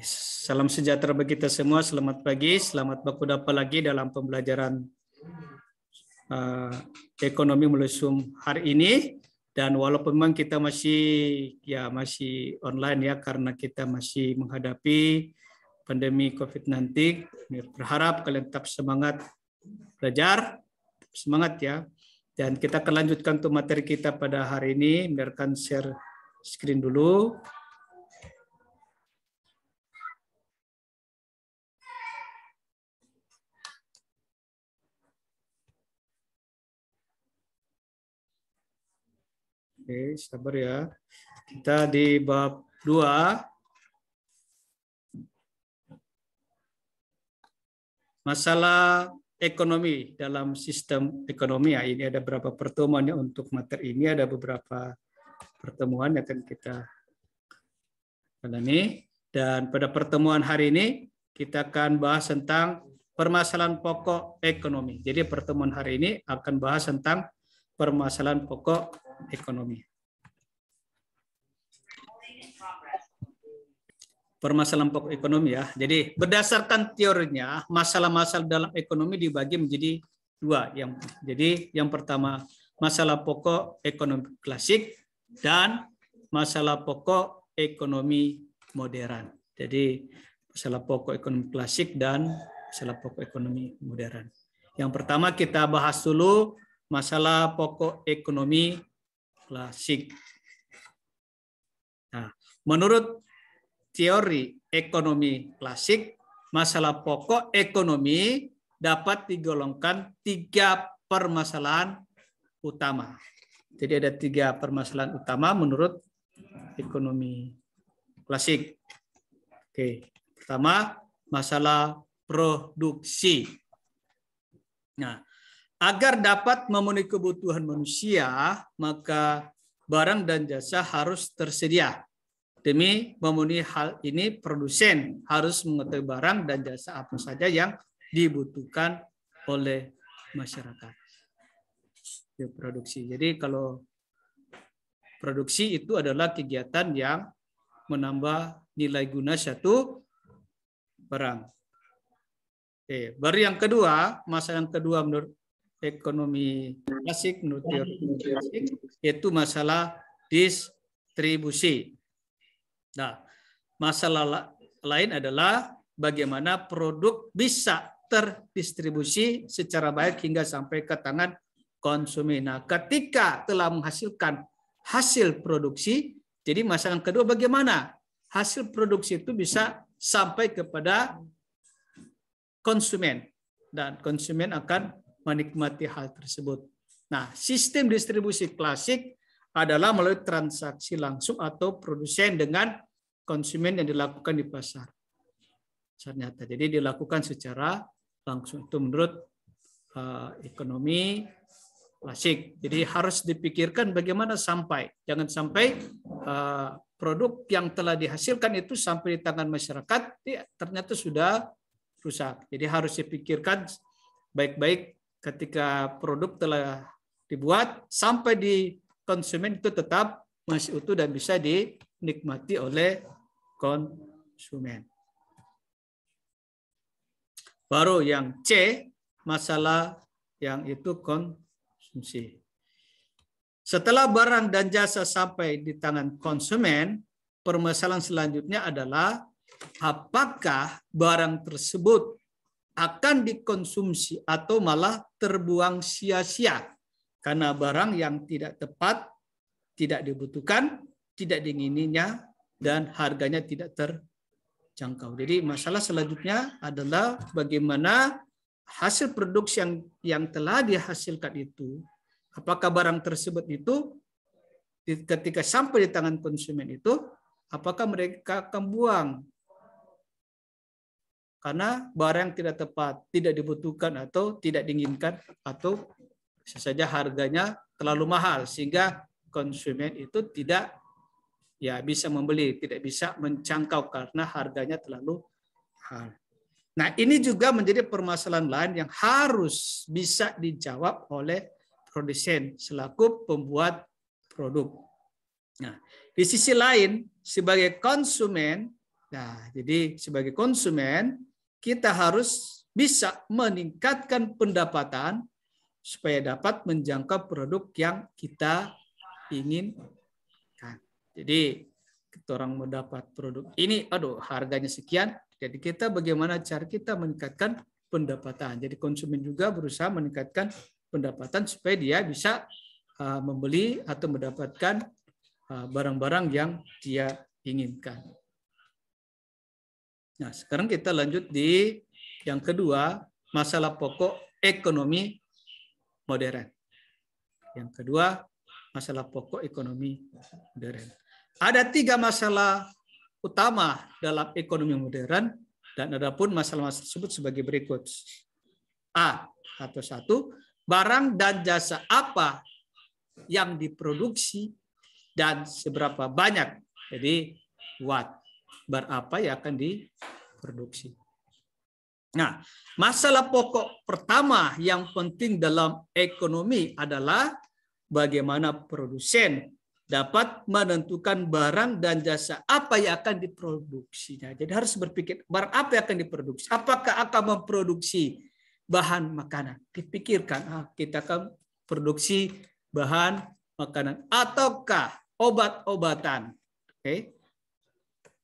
Salam sejahtera bagi kita semua. Selamat pagi, selamat baku dapat lagi dalam pembelajaran ekonomi melusum hari ini. Dan walaupun memang kita masih online ya, karena kita masih menghadapi pandemi COVID-19, berharap kalian tetap semangat belajar, semangat ya. Dan kita akan lanjutkan untuk materi kita pada hari ini. Biarkan share screen dulu. Oke, sabar ya. Kita di bab 2. Masalah ekonomi dalam sistem ekonomi. Ya, ini ada beberapa pertemuan ya untuk materi ini. Ada beberapa pertemuan yang akan kita jalani. Dan pada pertemuan hari ini kita akan bahas tentang permasalahan pokok ekonomi. Jadi pertemuan hari ini akan bahas tentang permasalahan pokok ekonomi. Permasalahan pokok ekonomi ya. Jadi berdasarkan teorinya, masalah-masalah dalam ekonomi dibagi menjadi dua. Jadi yang pertama masalah pokok ekonomi klasik dan masalah pokok ekonomi modern. Jadi masalah pokok ekonomi klasik dan masalah pokok ekonomi modern. Yang pertama kita bahas dulu masalah pokok ekonomi klasik. Nah, menurut teori ekonomi klasik, masalah pokok ekonomi dapat digolongkan 3 permasalahan utama. Jadi ada 3 permasalahan utama menurut ekonomi klasik. Oke, pertama masalah produksi. Nah, agar dapat memenuhi kebutuhan manusia, maka barang dan jasa harus tersedia. Demi memenuhi hal ini, produsen harus mengetahui barang dan jasa apa saja yang dibutuhkan oleh masyarakat. Produksi. Jadi kalau produksi itu adalah kegiatan yang menambah nilai guna suatu barang. Oke, baru yang kedua, masalah yang kedua menurut ekonomi klasik, menurut teori klasik, yaitu masalah distribusi. Nah, masalah lain adalah bagaimana produk bisa terdistribusi secara baik hingga sampai ke tangan konsumen. Nah, ketika telah menghasilkan hasil produksi, jadi masalah kedua bagaimana hasil produksi itu bisa sampai kepada konsumen dan konsumen akan menikmati hal tersebut. Nah, sistem distribusi klasik adalah melalui transaksi langsung atau produsen dengan konsumen yang dilakukan di pasar. Ternyata, jadi dilakukan secara langsung itu menurut ekonomi klasik. Jadi harus dipikirkan bagaimana sampai, jangan sampai produk yang telah dihasilkan itu sampai di tangan masyarakat ternyata sudah rusak. Jadi harus dipikirkan baik-baik ketika produk telah dibuat sampai di konsumen itu tetap masih utuh dan bisa dinikmati oleh konsumen. Baru yang C, masalah yang itu konsumsi. Setelah barang dan jasa sampai di tangan konsumen, permasalahan selanjutnya adalah apakah barang tersebut akan dikonsumsi atau malah terbuang sia-sia karena barang yang tidak tepat, tidak dibutuhkan, tidak diingininya, dan harganya tidak terjangkau. Jadi masalah selanjutnya adalah bagaimana hasil produksi yang telah dihasilkan itu, apakah barang tersebut itu ketika sampai di tangan konsumen itu, apakah mereka akan buang karena barang yang tidak tepat, tidak dibutuhkan atau tidak diinginkan, atau bisa saja harganya terlalu mahal sehingga konsumen itu tidak bisa membeli, tidak bisa menjangkau karena harganya terlalu mahal. Nah, ini juga menjadi permasalahan lain yang harus bisa dijawab oleh produsen selaku pembuat produk. Nah, di sisi lain sebagai konsumen Nah, jadi sebagai konsumen kita harus bisa meningkatkan pendapatan supaya dapat menjangkau produk yang kita inginkan. Jadi kita orang mendapat produk ini, aduh harganya sekian, jadi kita bagaimana cara kita meningkatkan pendapatan. Jadi konsumen juga berusaha meningkatkan pendapatan supaya dia bisa membeli atau mendapatkan barang-barang yang dia inginkan. Nah, sekarang kita lanjut di yang kedua, masalah pokok ekonomi modern. Yang kedua, masalah pokok ekonomi modern. Ada 3 masalah utama dalam ekonomi modern dan adapun masalah-masalah tersebut sebagai berikut. A atau 1, barang dan jasa apa yang diproduksi dan seberapa banyak. Jadi what, berapa yang akan diproduksi. Nah, masalah pokok pertama yang penting dalam ekonomi adalah bagaimana produsen dapat menentukan barang dan jasa apa yang akan diproduksinya. Jadi harus berpikir barang apa yang akan diproduksi. Apakah akan memproduksi bahan makanan? Dipikirkan, kita akan produksi bahan makanan ataukah obat-obatan, oke?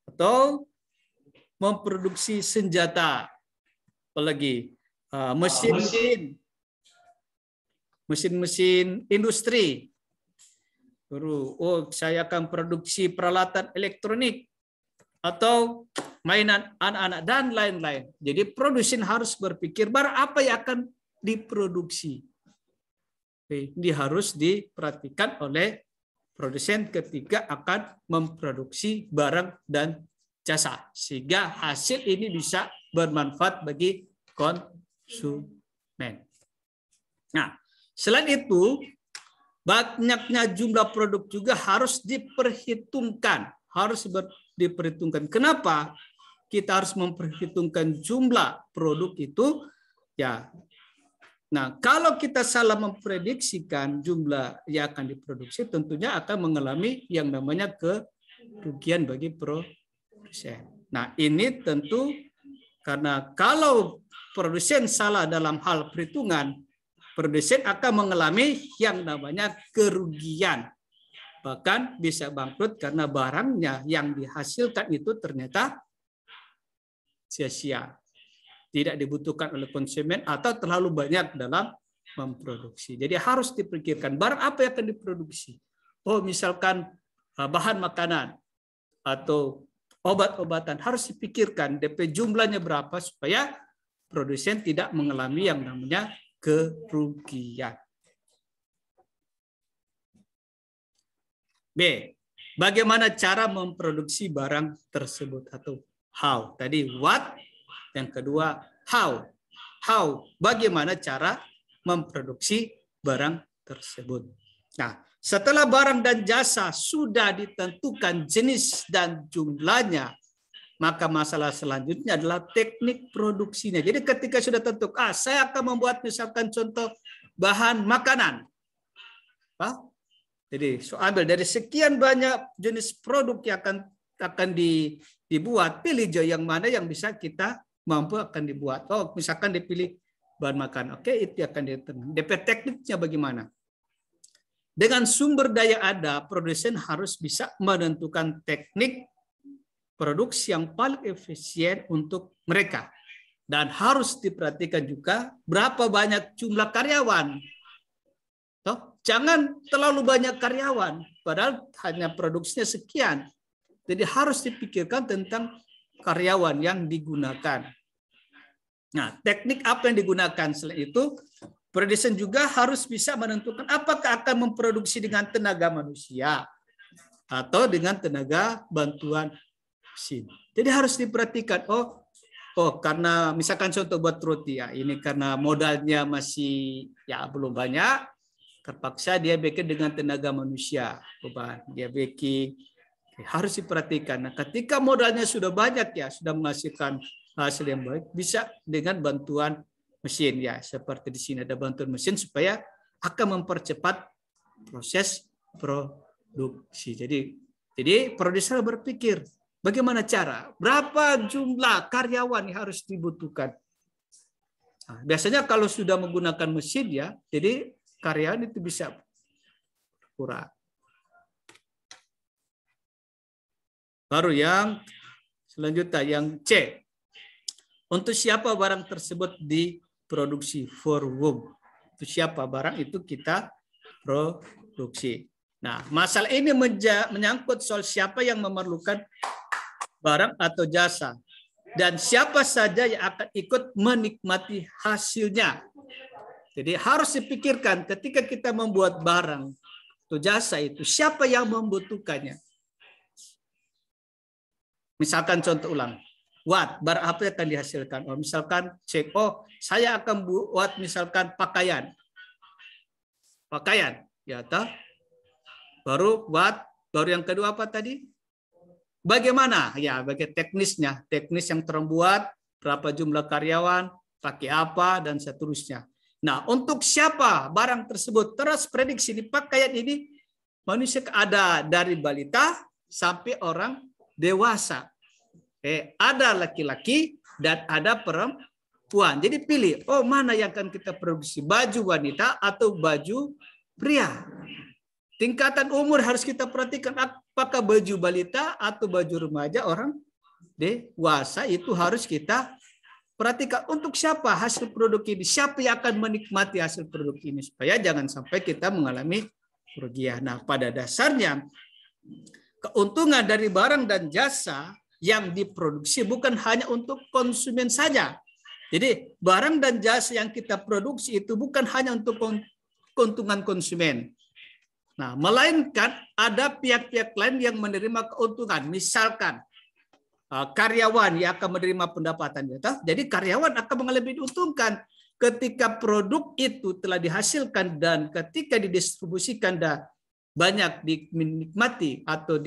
Atau memproduksi senjata, apalagi mesin-mesin industri. Saya akan produksi peralatan elektronik atau mainan anak-anak dan lain-lain. Jadi produsen harus berpikir barang apa yang akan diproduksi. Ini harus diperhatikan oleh produsen ketika akan memproduksi barang dan jasa, sehingga hasil ini bisa bermanfaat bagi konsumen. Nah, selain itu, banyaknya jumlah produk juga harus diperhitungkan. Diperhitungkan. Kenapa kita harus memperhitungkan jumlah produk itu? Ya, nah, kalau kita salah memprediksikan jumlah yang akan diproduksi, tentunya akan mengalami yang namanya kerugian bagi produsen. Nah, ini tentu karena kalau produsen salah dalam hal perhitungan, produsen akan mengalami yang namanya kerugian. Bahkan bisa bangkrut karena barangnya yang dihasilkan itu ternyata sia-sia. Tidak dibutuhkan oleh konsumen atau terlalu banyak dalam memproduksi. Jadi harus dipikirkan barang apa yang akan diproduksi. Misalkan bahan makanan atau obat-obatan harus dipikirkan DP jumlahnya berapa supaya produsen tidak mengalami yang namanya kerugian. B. Bagaimana cara memproduksi barang tersebut atau how. Tadi what, yang kedua how. How, bagaimana cara memproduksi barang tersebut. Nah, setelah barang dan jasa sudah ditentukan jenis dan jumlahnya, maka masalah selanjutnya adalah teknik produksinya. Jadi ketika sudah tentu, saya akan membuat misalkan contoh bahan makanan. Jadi ambil dari sekian banyak jenis produk yang akan dibuat, pilih yang mana yang bisa kita mampu akan dibuat. Misalkan dipilih bahan makanan. Oke, itu akan ditentukan. DP tekniknya bagaimana? Dengan sumber daya ada, produsen harus bisa menentukan teknik produksi yang paling efisien untuk mereka. Dan harus diperhatikan juga berapa banyak jumlah karyawan. Jangan terlalu banyak karyawan, padahal hanya produksinya sekian. Jadi harus dipikirkan tentang karyawan yang digunakan. Nah, teknik apa yang digunakan? Selain itu, produsen juga harus bisa menentukan apakah akan memproduksi dengan tenaga manusia atau dengan tenaga bantuan mesin. Jadi harus diperhatikan. Karena misalkan contoh buat roti ya, ini karena modalnya masih belum banyak, terpaksa dia baking dengan tenaga manusia, dia baking. Harus diperhatikan. Nah, ketika modalnya sudah banyak sudah menghasilkan hasil yang baik, bisa dengan bantuan mesin seperti di sini ada bantuan mesin supaya akan mempercepat proses produksi. Jadi produsen berpikir Bagaimana cara? Berapa jumlah karyawan yang harus dibutuhkan? Nah, biasanya kalau sudah menggunakan mesin ya, jadi karyawan itu bisa kurang. Baru yang selanjutnya yang C. Untuk siapa barang tersebut diproduksi? For whom? Untuk siapa barang itu kita produksi. Nah, masalah ini menyangkut soal siapa yang memerlukan barang atau jasa. Dan siapa saja yang akan ikut menikmati hasilnya. Jadi harus dipikirkan ketika kita membuat barang atau jasa itu, siapa yang membutuhkannya. Misalkan contoh ulang, barang apa yang akan dihasilkan? Oh, misalkan cek, saya akan buat misalkan pakaian, ya toh. Baru yang kedua apa tadi? Bagaimana? Ya, bagi teknisnya, teknis yang terbuat, berapa jumlah karyawan, pakai apa dan seterusnya. Nah, untuk siapa barang tersebut? Terus prediksi di pakaian ini manusia ada dari balita sampai orang dewasa. Ada laki-laki dan ada perempuan. Jadi pilih, mana yang akan kita produksi? Baju wanita atau baju pria? Tingkatan umur harus kita perhatikan, apakah baju balita atau baju remaja orang dewasa, itu harus kita perhatikan. Untuk siapa hasil produk ini? Siapa yang akan menikmati hasil produk ini? Supaya jangan sampai kita mengalami kerugian. Nah, pada dasarnya keuntungan dari barang dan jasa yang diproduksi bukan hanya untuk konsumen saja. Jadi barang dan jasa yang kita produksi itu bukan hanya untuk keuntungan konsumen. Nah, melainkan ada pihak-pihak lain yang menerima keuntungan. Misalkan karyawan yang akan menerima pendapatan. Jadi karyawan akan mengalami diuntungkan ketika produk itu telah dihasilkan dan ketika didistribusikan dan banyak dinikmati atau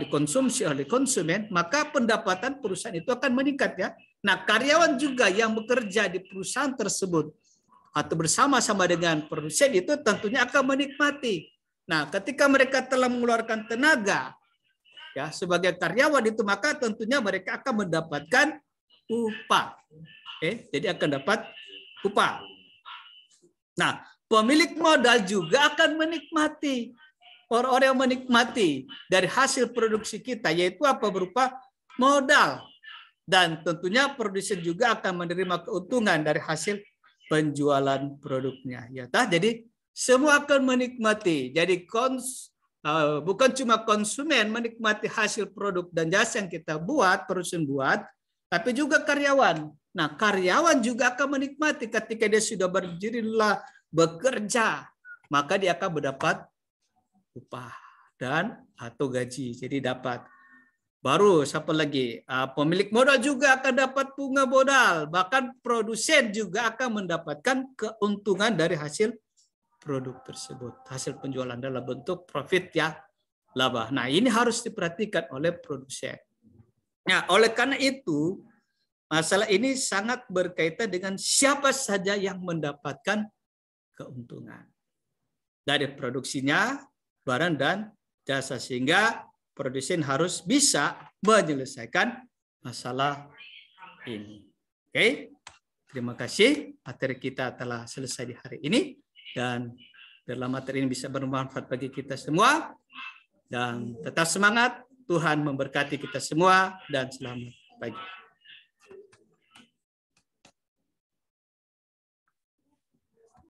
dikonsumsi oleh konsumen, maka pendapatan perusahaan itu akan meningkat ya. Nah, karyawan juga yang bekerja di perusahaan tersebut atau bersama-sama dengan produsen itu tentunya akan menikmati. Nah, ketika mereka telah mengeluarkan tenaga ya sebagai karyawan itu, maka tentunya mereka akan mendapatkan upah. Jadi akan dapat upah. Nah, pemilik modal juga akan menikmati. Orang-orang yang menikmati dari hasil produksi kita, yaitu apa? Berupa modal. Dan tentunya produsen juga akan menerima keuntungan dari hasil penjualan produknya. Ya, jadi semua akan menikmati. Jadi bukan cuma konsumen menikmati hasil produk dan jasa yang kita buat, perusahaan buat, tapi juga karyawan. Nah, karyawan juga akan menikmati ketika dia sudah berdiri bekerja, maka dia akan mendapat upah dan atau gaji. Jadi dapat. Baru siapa lagi? Pemilik modal juga akan dapat bunga modal. Bahkan produsen juga akan mendapatkan keuntungan dari hasil produk tersebut. Hasil penjualan dalam bentuk profit ya, laba. Nah, ini harus diperhatikan oleh produsen. Nah, oleh karena itu, masalah ini sangat berkaitan dengan siapa saja yang mendapatkan keuntungan dari produksinya, barang dan jasa, sehingga produsen harus bisa menyelesaikan masalah ini. Oke, terima kasih. Materi kita telah selesai di hari ini dan dalam materi ini bisa bermanfaat bagi kita semua. Dan tetap semangat. Tuhan memberkati kita semua dan selamat pagi.